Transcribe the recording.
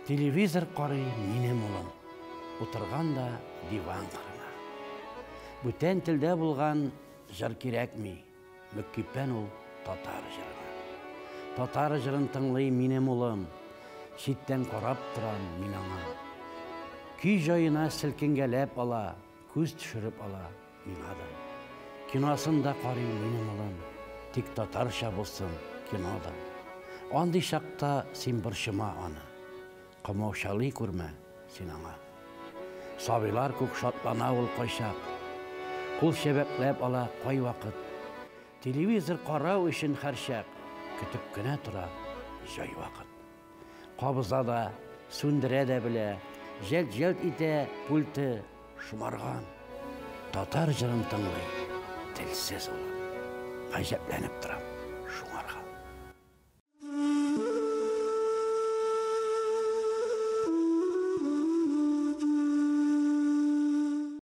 Телевизор қарый минем улым, отырғанда диван қырына. Бүтән тілдә булган жыр кирәкми, мөккипән ул татар жырына. Татар жырын тыңлый минем улым, читтән карап торам мин аңа. Көй җаена селкенгәләп ала, күз төшереп ала миңа да. Киносында карый минем улым, тик татарча булсын кинода. Андый чакта син борчыма аны. Камаушалый күрмә син аңа. Сабыйлар күк шатлана ул кайчак. Кул шәбәкләп ала кай вакыт. Телевизор карау өчен һәрчак көтеп кенә тора җай вакыт. Кабыза да, сүндерә дә белә, җәлт-җәлт итә пульты шомарган. Татар җырын тыңлый, телсез ул. Гаҗәпләнеп торам.